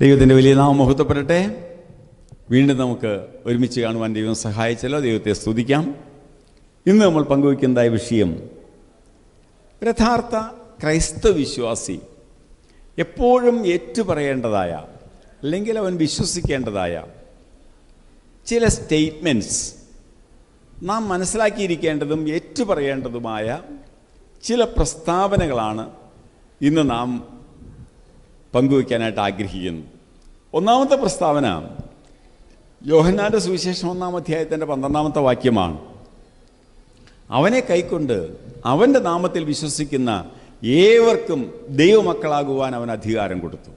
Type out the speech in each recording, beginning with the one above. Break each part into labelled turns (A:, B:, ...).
A: ദൈവത്തിൻ്റെ വലിയ നാമം മഹത്വപ്പെടട്ടെ. വീണ്ടും നമുക്ക് ഒരുമിച്ച് കാണുവാൻ ദൈവം സഹായിച്ചല്ലോ. ദൈവത്തെ സ്തുതിക്കാം. ഇന്ന് നമ്മൾ പങ്കുവയ്ക്കുന്നതായ വിഷയം, യഥാർത്ഥ ക്രൈസ്തവ വിശ്വാസി എപ്പോഴും ഏറ്റുപറയേണ്ടതായ അല്ലെങ്കിൽ അവൻ വിശ്വസിക്കേണ്ടതായ ചില സ്റ്റേറ്റ്മെൻറ്റ്സ്, നാം മനസ്സിലാക്കിയിരിക്കേണ്ടതും ഏറ്റുപറയേണ്ടതുമായ ചില പ്രസ്താവനകളാണ് ഇന്ന് നാം പങ്കുവയ്ക്കാനായിട്ട് ആഗ്രഹിക്കുന്നു. ഒന്നാമത്തെ പ്രസ്താവന യോഹന്നാന്റെ സുവിശേഷം 1-ാം അധ്യായത്തിൻ്റെ 12-ാമത്തെ വാക്യമാണ്. അവനെ കൈക്കൊണ്ട് അവൻ്റെ നാമത്തിൽ വിശ്വസിക്കുന്ന ഏവർക്കും ദൈവമക്കളാകുവാൻ അവൻ അധികാരം കൊടുത്തു.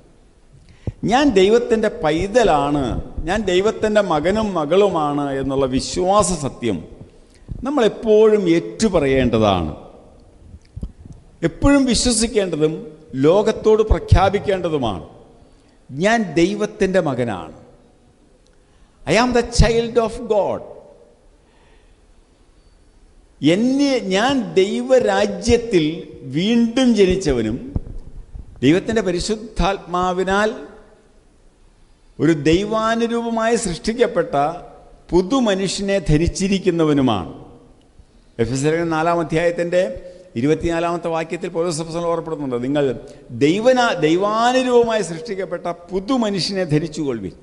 A: ഞാൻ ദൈവത്തിൻ്റെ പൈതലാണ്, ഞാൻ ദൈവത്തിൻ്റെ മകനും മകളുമാണ് എന്നുള്ള വിശ്വാസ സത്യം നമ്മളെപ്പോഴും ഏറ്റുപറയേണ്ടതാണ്. എപ്പോഴും വിശ്വസിക്കേണ്ടതും ലോകത്തോട് പ്രഖ്യാപിക്കേണ്ടതുമാണ്. ഞാൻ ദൈവത്തിൻ്റെ മകനാണ്. I am the child of God. ഞാൻ ദൈവരാജ്യത്തിൽ വീണ്ടും ജനിച്ചവനും ദൈവത്തിൻ്റെ പരിശുദ്ധാത്മാവിനാൽ ഒരു ദൈവാനുരൂപമായി സൃഷ്ടിക്കപ്പെട്ട പുതുമനുഷ്യനെ ധരിച്ചിരിക്കുന്നവനുമാണ്. എഫെസ്യർ 4-ാം അധ്യായത്തിൻ്റെ 24-ാമത്തെ വാക്യത്തിൽ പൗലോസ് അപ്പോസ്തലൻ ഓർപ്പെടുന്നുണ്ട്, നിങ്ങൾ ദൈവാനുരൂപമായി സൃഷ്ടിക്കപ്പെട്ട പുതുമനുഷ്യനെ ധരിച്ചുകൊള്ളുവിൻ.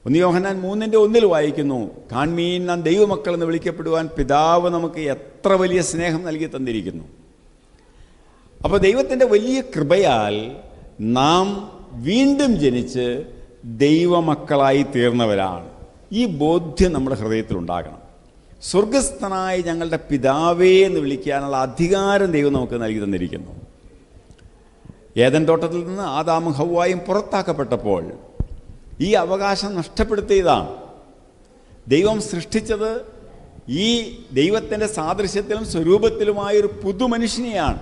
A: 1 യോഹന്നാൻ 3:1 വായിക്കുന്നു, കാൺമീൻ നാം ദൈവമക്കൾ എന്ന് വിളിക്കപ്പെടുവാൻ പിതാവ് നമുക്ക് എത്ര വലിയ സ്നേഹം നൽകി തന്നിരിക്കുന്നു. അപ്പോൾ ദൈവത്തിൻ്റെ വലിയ കൃപയാൽ നാം വീണ്ടും ജനിച്ച് ദൈവമക്കളായി തീർന്നവരാണ്. ഈ ബോധ്യം നമ്മുടെ ഹൃദയത്തിലുണ്ടാകണം. സ്വർഗസ്ഥനായ ഞങ്ങളുടെ പിതാവേ എന്ന് വിളിക്കാനുള്ള അധികാരം ദൈവം നമുക്ക് നൽകി തന്നിരിക്കുന്നു. ഏദൻ തോട്ടത്തിൽ നിന്ന് ആദാമും ഹവ്വായും പുറത്താക്കപ്പെട്ടപ്പോൾ ഈ അവകാശം നഷ്ടപ്പെടുത്തിയതാണ്. ദൈവം സൃഷ്ടിച്ചത് ഈ ദൈവത്തിൻ്റെ സാദൃശ്യത്തിലും സ്വരൂപത്തിലുമായൊരു പുതുമനുഷ്യനെയാണ്.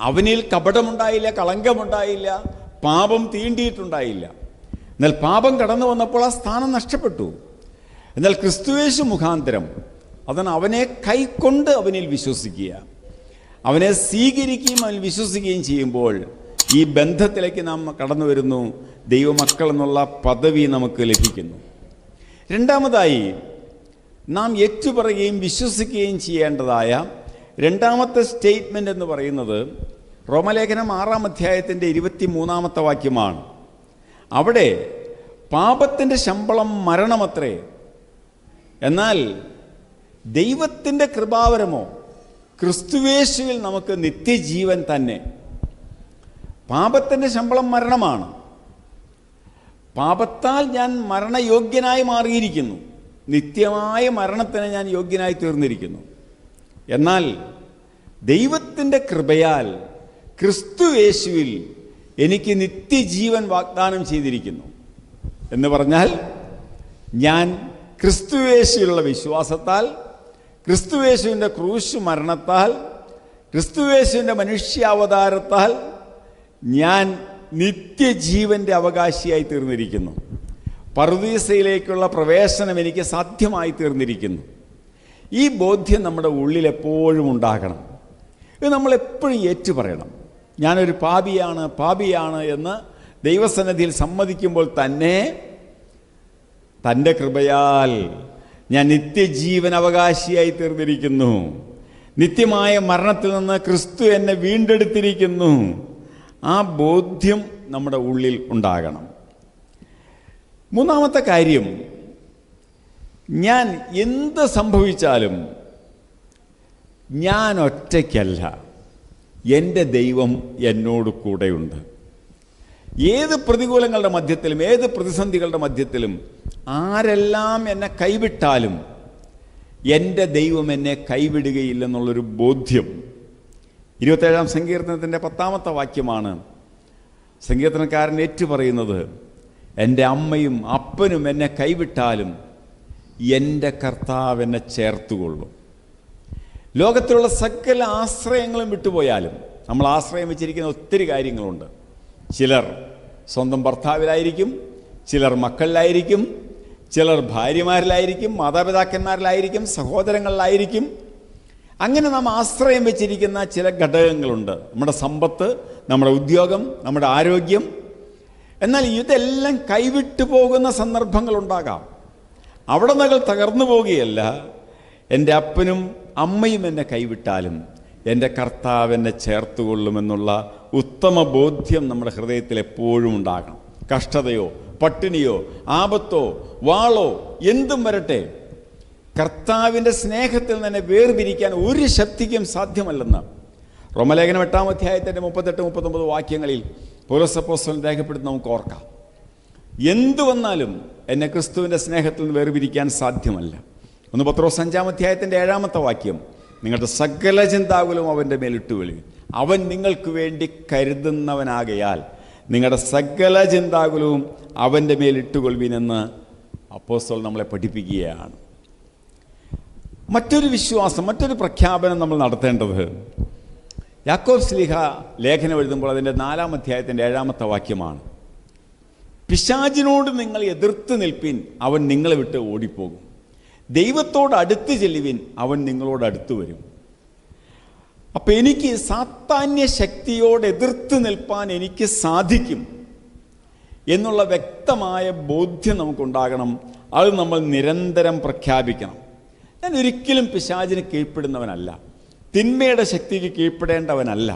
A: അവനിൽ കപടമുണ്ടായില്ല, കളങ്കമുണ്ടായില്ല, പാപം തീണ്ടിയിട്ടുണ്ടായില്ല. എന്നാൽ പാപം കടന്നു വന്നപ്പോൾ ആ സ്ഥാനം നഷ്ടപ്പെട്ടു. എന്നാൽ ക്രിസ്തുയേശു മുഖാന്തരം അവനെ കൈക്കൊണ്ട് അവനിൽ വിശ്വസിക്കുക, അവനെ സ്വീകരിക്കുകയും അവനിൽ വിശ്വസിക്കുകയും ചെയ്യുമ്പോൾ ഈ ബന്ധത്തിലേക്ക് നാം കടന്നു വരുന്നു. ദൈവമക്കൾ എന്നുള്ള പദവി നമുക്ക് ലഭിക്കുന്നു. രണ്ടാമതായി നാം ഏറ്റുപറയുകയും വിശ്വസിക്കുകയും ചെയ്യേണ്ടതായ രണ്ടാമത്തെ സ്റ്റേറ്റ്മെൻ്റ് എന്ന് പറയുന്നത് റോമലേഖനം 6-ാം അധ്യായത്തിൻ്റെ 23-ാമത്തെ വാക്യമാണ്. അവിടെ പാപത്തിൻ്റെ ശമ്പളം മരണമത്രേ, എന്നാൽ ദൈവത്തിൻ്റെ കൃപാവരമോ ക്രിസ്തുയേശുവിൽ നമുക്ക് നിത്യജീവൻ തന്നെ. പാപത്തിൻ്റെ ശമ്പളം മരണമാണ്. പാപത്താൽ ഞാൻ മരണയോഗ്യനായി മാറിയിരിക്കുന്നു, നിത്യമായ മരണത്തിന് ഞാൻ യോഗ്യനായി തീർന്നിരിക്കുന്നു. എന്നാൽ ദൈവത്തിൻ്റെ കൃപയാൽ ക്രിസ്തുയേശുവിൽ എനിക്ക് നിത്യജീവൻ വാഗ്ദാനം ചെയ്തിരിക്കുന്നു. എന്ന് പറഞ്ഞാൽ ഞാൻ ക്രിസ്തുയേശുവിലുള്ള വിശ്വാസത്താൽ, ക്രിസ്തുയേശുവിൻ്റെ ക്രൂശ് മരണത്താൽ, ക്രിസ്തുയേശുവിൻ്റെ മനുഷ്യാവതാരത്താൽ ഞാൻ നിത്യജീവൻ്റെ അവകാശിയായി തീർന്നിരിക്കുന്നു. പറുദീസയിലേക്കുള്ള പ്രവേശനം എനിക്ക് സാധ്യമായി തീർന്നിരിക്കുന്നു. ഈ ബോധ്യം നമ്മുടെ ഉള്ളിൽ എപ്പോഴും ഉണ്ടാകണം. ഇത് നമ്മളെപ്പോഴും ഏറ്റുപറയണം. ഞാനൊരു പാപിയാണ് എന്ന് ദൈവസന്നിധിയിൽ സമ്മതിക്കുമ്പോൾ തന്നെ തൻ്റെ കൃപയാൽ ഞാൻ നിത്യജീവൻ അവകാശിയായി തീർന്നിരിക്കുന്നു, നിത്യമായ മരണത്തിൽ നിന്ന് ക്രിസ്തു എന്നെ വീണ്ടെടുത്തിരിക്കുന്നു. ആ ബോധ്യം നമ്മുടെ ഉള്ളിൽ ഉണ്ടാകണം. മൂന്നാമത്തെ കാര്യം, ഞാൻ എന്ത് സംഭവിച്ചാലും ഞാൻ ഒറ്റയ്ക്കല്ല, എൻ്റെ ദൈവം എന്നോട് കൂടെയുണ്ട്. ഏത് പ്രതികൂലങ്ങളുടെ മധ്യത്തിലും ഏത് പ്രതിസന്ധികളുടെ മധ്യത്തിലും ആരെല്ലാം എന്നെ കൈവിട്ടാലും എൻ്റെ ദൈവം എന്നെ കൈവിടുകയില്ലെന്നുള്ളൊരു ബോധ്യം. 27-ാം സങ്കീർത്തനത്തിൻ്റെ 10-ാമത്തെ വാക്യമാണ് സങ്കീർത്തനക്കാരൻ ഏറ്റുപറയുന്നത്, എൻ്റെ അമ്മയും അപ്പനും എന്നെ കൈവിട്ടാലും എൻ്റെ കർത്താവ് എന്നെ ചേർത്തുകൊള്ളും. ലോകത്തിലുള്ള സകല ആശ്രയങ്ങളും വിട്ടുപോയാലും, നമ്മൾ ആശ്രയം വെച്ചിരിക്കുന്ന ഒത്തിരി കാര്യങ്ങളുണ്ട്. ചിലർ സ്വന്തം ഭർത്താവിലായിരിക്കും, ചിലർ മക്കളിലായിരിക്കും, ചിലർ ഭാര്യമാരിലായിരിക്കും, മാതാപിതാക്കന്മാരിലായിരിക്കും, സഹോദരങ്ങളിലായിരിക്കും. അങ്ങനെ നാം ആശ്രയം വെച്ചിരിക്കുന്ന ചില ഘടകങ്ങളുണ്ട്. നമ്മുടെ സമ്പത്ത്, നമ്മുടെ ഉദ്യോഗം, നമ്മുടെ ആരോഗ്യം, എന്നാൽ ഇതെല്ലാം കൈവിട്ടു പോകുന്ന സന്ദർഭങ്ങളുണ്ടാകാം. അവിടെ നിങ്ങൾ തകർന്നു പോകുകയല്ല. എൻ്റെ അപ്പനും അമ്മയും എന്നെ കൈവിട്ടാലും എൻ്റെ കർത്താവ് എന്നെ ചേർത്തുകൊള്ളുമെന്നുള്ള ഉത്തമ ബോധ്യം നമ്മുടെ ഹൃദയത്തിൽ എപ്പോഴും ഉണ്ടാകണം. കഷ്ടതയോ പട്ടിണിയോ ആപത്തോ വാളോ എന്തും വരട്ടെ, കർത്താവിൻ്റെ സ്നേഹത്തിൽ തന്നെ വേർപിരിക്കാൻ ഒരു ശക്തിക്കും സാധ്യമല്ലെന്ന് റോമലേഖനം 8-ാം അധ്യായത്തിൻ്റെ 38-39 വാക്യങ്ങളിൽ പൗലോസ് അപ്പോസ്തലൻ രേഖപ്പെടുത്തി നമുക്ക് ഓർക്കാം. എന്തു വന്നാലും എന്നെ ക്രിസ്തുവിൻ്റെ സ്നേഹത്തിൽ നിന്ന് വേർപിരിക്കാൻ സാധ്യമല്ല. 1 പത്രോസ് 5-ാം അധ്യായത്തിൻ്റെ 7-ാമത്തെ വാക്യം, നിങ്ങളുടെ സകല ചിന്താകുലവും അവൻ്റെ മേലിട്ടുകൊള്ളുവിൻ, അവൻ നിങ്ങൾക്ക് വേണ്ടി കരുതുന്നവനാകയാൽ നിങ്ങളുടെ സകല ചിന്താകുലവും അവൻ്റെ മേലിട്ടുകൊള്ളുവിനെന്ന് അപ്പോസ്തലൻ നമ്മളെ പഠിപ്പിക്കുകയാണ്. മറ്റൊരു വിശ്വാസം, മറ്റൊരു പ്രഖ്യാപനം നമ്മൾ നടത്തേണ്ടത് യാക്കോബ് ശ്ലീഹ ലേഖനം എഴുതുമ്പോൾ അതിൻ്റെ 4-ാം അധ്യായത്തിൻ്റെ 7-ാമത്തെ വാക്യമാണ്. പിശാചിനോട് നിങ്ങൾ എതിർത്ത് നിൽപ്പിൻ, അവൻ നിങ്ങളെ വിട്ട് ഓടിപ്പോകും. ദൈവത്തോട് അടുത്ത് ചെല്ലുവിൻ, അവൻ നിങ്ങളോട് അടുത്ത് വരും. അപ്പം എനിക്ക് സാത്താന്യ ശക്തിയോട് എതിർത്ത് നിൽപ്പാൻ എനിക്ക് സാധിക്കും എന്നുള്ള വ്യക്തമായ ബോധ്യം നമുക്കുണ്ടാകണം. അത് നമ്മൾ നിരന്തരം പ്രഖ്യാപിക്കണം. ഞാൻ ഒരിക്കലും പിശാചിന് കീഴ്പ്പെടുന്നവനല്ല, തിന്മയുടെ ശക്തിക്ക് കീഴ്പ്പെടേണ്ടവനല്ല.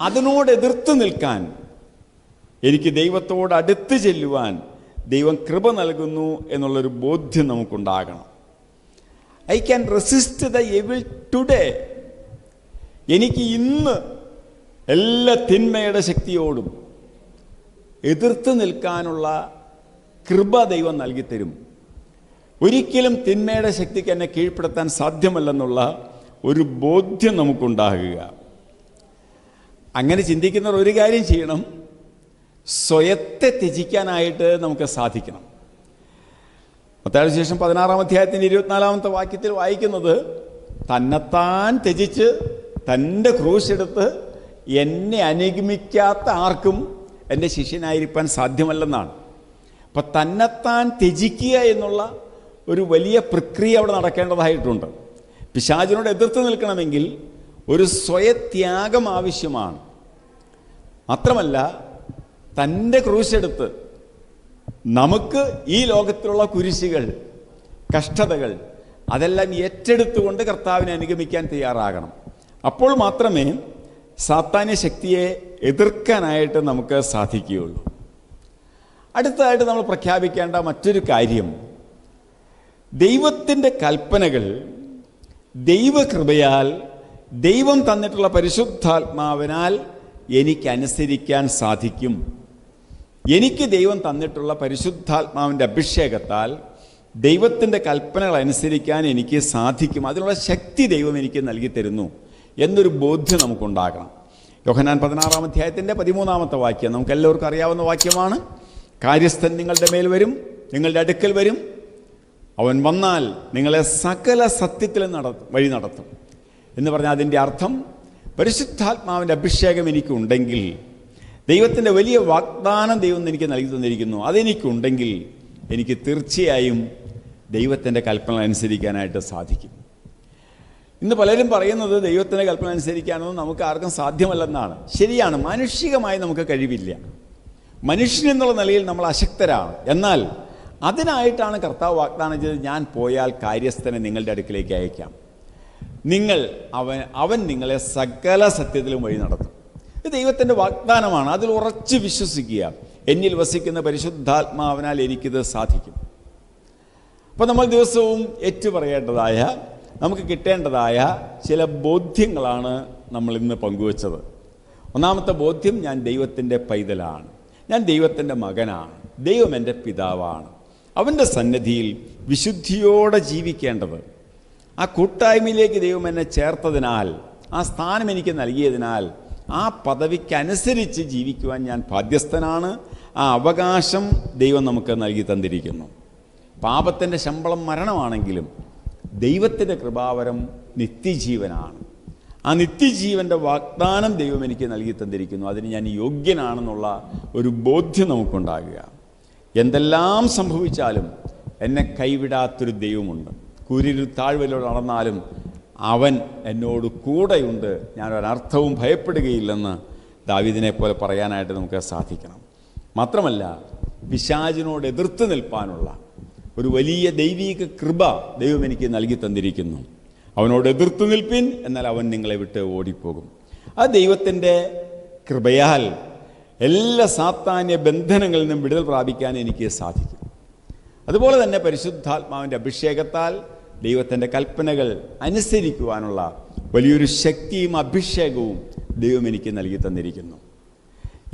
A: അതിനോട് എതിർത്ത് നിൽക്കാൻ എനിക്ക് ദൈവത്തോട് അടുത്ത് ചെല്ലുവാൻ ദൈവം കൃപ നൽകുന്നു എന്നുള്ളൊരു ബോധ്യം നമുക്കുണ്ടാകണം. I can resist the evil today. എനിക്ക് ഇന്ന് എല്ലാ തിന്മയുടെ ശക്തിയോടും എതിർത്ത് നിൽക്കാനുള്ള കൃപ ദൈവം നൽകിത്തരും. ഒരിക്കലും തിന്മയുടെ ശക്തിക്ക് എന്നെ കീഴ്പ്പെടുത്താൻ സാധ്യമല്ലെന്നുള്ള ഒരു ബോധ്യം നമുക്കുണ്ടാകുക. അങ്ങനെ ചിന്തിക്കുന്നവർ ഒരു കാര്യം ചെയ്യണം, സ്വയത്തെ ത്യജിക്കാനായിട്ട് നമുക്ക് സാധിക്കണം. മത്തായിയുടെ സുവിശേഷം 16-ാം അധ്യായത്തിൻ്റെ 24-ാമത്തെ വാക്യത്തിൽ വായിക്കുന്നത്, തന്നെത്താൻ ത്യജിച്ച് തൻ്റെ ക്രൂശെടുത്ത് എന്നെ അനുഗമിക്കാത്ത ആർക്കും എൻ്റെ ശിഷ്യനായിരിക്കാൻ സാധ്യമല്ലെന്നാണ്. അപ്പം തന്നെത്താൻ ത്യജിക്കുക എന്നുള്ള ഒരു വലിയ പ്രക്രിയ അവിടെ നടക്കേണ്ടതായിട്ടുണ്ട്. പിശാചിനോട് എതിർത്ത് നിൽക്കണമെങ്കിൽ ഒരു സ്വയത്യാഗം ആവശ്യമാണ്. മാത്രമല്ല, തൻ്റെ ക്രൂശെടുത്ത് നമുക്ക് ഈ ലോകത്തിലുള്ള കുരിശുകൾ, കഷ്ടതകൾ അതെല്ലാം ഏറ്റെടുത്തുകൊണ്ട് കർത്താവിനെ അനുഗമിക്കാൻ തയ്യാറാകണം. അപ്പോൾ മാത്രമേ സാത്താന്യ ശക്തിയെ എതിർക്കാനായിട്ട് നമുക്ക് സാധിക്കുകയുള്ളൂ. അടുത്തതായിട്ട് നമ്മൾ പ്രഖ്യാപിക്കേണ്ട മറ്റൊരു കാര്യം, ദൈവത്തിൻ്റെ കൽപ്പനകൾ ദൈവകൃപയാൽ ദൈവം തന്നിട്ടുള്ള പരിശുദ്ധാത്മാവിനാൽ എനിക്കനുസരിക്കാൻ സാധിക്കും. എനിക്ക് ദൈവം തന്നിട്ടുള്ള പരിശുദ്ധാത്മാവിൻ്റെ അഭിഷേകത്താൽ ദൈവത്തിൻ്റെ കൽപ്പനകൾ അനുസരിക്കാൻ എനിക്ക് സാധിക്കും. അതിനുള്ള ശക്തി ദൈവം എനിക്ക് നൽകി തരുന്നു എന്നൊരു ബോധ്യം നമുക്കുണ്ടാകണം. യോഹന്നാൻ 16-ാം അധ്യായത്തിൻ്റെ 13-ാമത്തെ വാക്യം നമുക്ക് എല്ലാവർക്കും അറിയാവുന്ന വാക്യമാണ്. കാര്യസ്ഥൻ നിങ്ങളുടെ മേൽ വരും, നിങ്ങളുടെ അടുക്കൽ വരും, അവൻ വന്നാൽ നിങ്ങളെ സകല സത്യത്തിൽ വഴി നടത്തും എന്ന് പറഞ്ഞാൽ അതിൻ്റെ അർത്ഥം, പരിശുദ്ധാത്മാവിൻ്റെ അഭിഷേകം എനിക്കുണ്ടെങ്കിൽ, ദൈവത്തിൻ്റെ വലിയ വാഗ്ദാനം ദൈവം എനിക്ക് നൽകി തന്നിരിക്കുന്നു, അതെനിക്കുണ്ടെങ്കിൽ എനിക്ക് തീർച്ചയായും ദൈവത്തിൻ്റെ കൽപ്പന അനുസരിക്കാനായിട്ട് സാധിക്കും. ഇന്ന് പലരും പറയുന്നത് ദൈവത്തിൻ്റെ കൽപ്പന അനുസരിക്കാനൊന്നും നമുക്ക് ആർക്കും സാധ്യമല്ലെന്നാണ്. ശരിയാണ്, മാനുഷികമായി നമുക്ക് കഴിവില്ല. മനുഷ്യനെന്നുള്ള നിലയിൽ നമ്മൾ അശക്തരാണ്. എന്നാൽ അതിനായിട്ടാണ് കർത്താവ് വാഗ്ദാനം ചെയ്തത്, ഞാൻ പോയാൽ കാര്യസ്ഥനെ നിങ്ങളുടെ അടുക്കിലേക്ക് അയക്കാം, അവൻ നിങ്ങളെ സകല സത്യത്തിലും വഴി നടത്തും. ഇത് ദൈവത്തിൻ്റെ വാഗ്ദാനമാണ്. അതിൽ ഉറച്ചു വിശ്വസിക്കുക. എന്നിൽ വസിക്കുന്ന പരിശുദ്ധാത്മാവിനാൽ എനിക്കിത് സാധിക്കും. അപ്പോൾ നമ്മൾ ദിവസവും ഏറ്റുപറയേണ്ടതായ, നമുക്ക് കിട്ടേണ്ടതായ ചില ബോധ്യങ്ങളാണ് നമ്മൾ ഇന്ന് പങ്കുവച്ചത്. ഒന്നാമത്തെ ബോധ്യം, ഞാൻ ദൈവത്തിൻ്റെ പൈതലാണ്, ഞാൻ ദൈവത്തിൻ്റെ മകനാണ്, ദൈവം എൻ്റെ പിതാവാണ്. അവൻ്റെ സന്നിധിയിൽ വിശുദ്ധിയോടെ ജീവിക്കേണ്ടത്, ആ കൂട്ടായ്മയിലേക്ക് ദൈവം എന്നെ ചേർത്തതിനാൽ, ആ സ്ഥാനം എനിക്ക് നൽകിയതിനാൽ ആ പദവിക്കനുസരിച്ച് ജീവിക്കുവാൻ ഞാൻ ബാധ്യസ്ഥനാണ്. ആ അവകാശം ദൈവം നമുക്ക് നൽകി തന്നിരിക്കുന്നു. പാപത്തിൻ്റെ ശമ്പളം മരണമാണെങ്കിലും ദൈവത്തിൻ്റെ കൃപാവരം നിത്യജീവനാണ്. ആ നിത്യജീവൻ്റെ വാഗ്ദാനം ദൈവം എനിക്ക് നൽകി തന്നിരിക്കുന്നു. അതിന് ഞാൻ യോഗ്യനാണെന്നുള്ള ഒരു ബോധ്യം നമുക്കുണ്ടാകുക. എന്തെല്ലാം സംഭവിച്ചാലും എന്നെ കൈവിടാത്തൊരു ദൈവമുണ്ട്. കുരിരു താഴ്വരയിലൂടെ നടന്നാലും അവൻ എന്നോട് കൂടെയുണ്ട്, ഞാനൊരർത്ഥവും ഭയപ്പെടുകയില്ലെന്ന് ദാവീദിനെ പോലെ പറയാനായിട്ട് നമുക്ക് സാധിക്കണം. മാത്രമല്ല പിശാചിനോട് എതിർത്ത് നിൽപ്പാനുള്ള ഒരു വലിയ ദൈവീക കൃപ ദൈവം എനിക്ക് നൽകി തന്നിരിക്കുന്നു. അവനോട് എതിർത്ത് നിൽപ്പിൻ, എന്നാൽ അവൻ നിങ്ങളെ വിട്ട് ഓടിപ്പോകും. ആ ദൈവത്തിൻ്റെ കൃപയാൽ എല്ലാ സാത്താന്യ ബന്ധനങ്ങളിൽ നിന്നും വിടുതൽ പ്രാപിക്കാൻ എനിക്ക് സാധിക്കും. അതുപോലെ തന്നെ പരിശുദ്ധാത്മാവിൻ്റെ അഭിഷേകത്താൽ ദൈവത്തിൻ്റെ കൽപ്പനകൾ അനുസരിക്കുവാനുള്ള വലിയൊരു ശക്തിയും അഭിഷേകവും ദൈവം എനിക്ക് നൽകി തന്നിരിക്കുന്നു.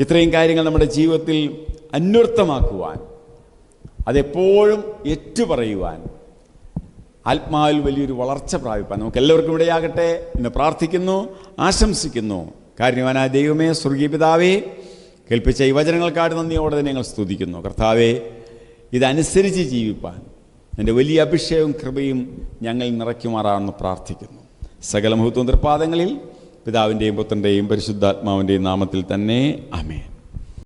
A: ഇത്രയും കാര്യങ്ങൾ നമ്മുടെ ജീവിതത്തിൽ അന്വർത്ഥമാക്കുവാൻ, അതെപ്പോഴും ഏറ്റുപറയുവാൻ, ആത്മാവിൽ വലിയൊരു വളർച്ച പ്രാപിപ്പാൻ നമുക്ക് എല്ലാവർക്കും ഇടയാകട്ടെ എന്ന് പ്രാർത്ഥിക്കുന്നു, ആശംസിക്കുന്നു. കാരണവാനായ ദൈവമേ, സ്വർഗീയ പിതാവേ, കേൾപ്പിച്ച ഈ വചനങ്ങൾക്കായിട്ട് നന്ദിയോടെ തന്നെ ഞങ്ങൾ സ്തുതിക്കുന്നു. കർത്താവേ, ഇതനുസരിച്ച് ജീവിപ്പാൻ എൻ്റെ വലിയ അഭിഷേകവും കൃപയും ഞങ്ങൾ നിറയ്ക്കുമാറാണെന്ന് പ്രാർത്ഥിക്കുന്നു. സകല മഹത്വം തൃപ്പാദങ്ങളിൽ പിതാവിൻ്റെയും പുത്രൻ്റെയും പരിശുദ്ധാത്മാവിൻ്റെയും നാമത്തിൽ തന്നെ ആമേൻ.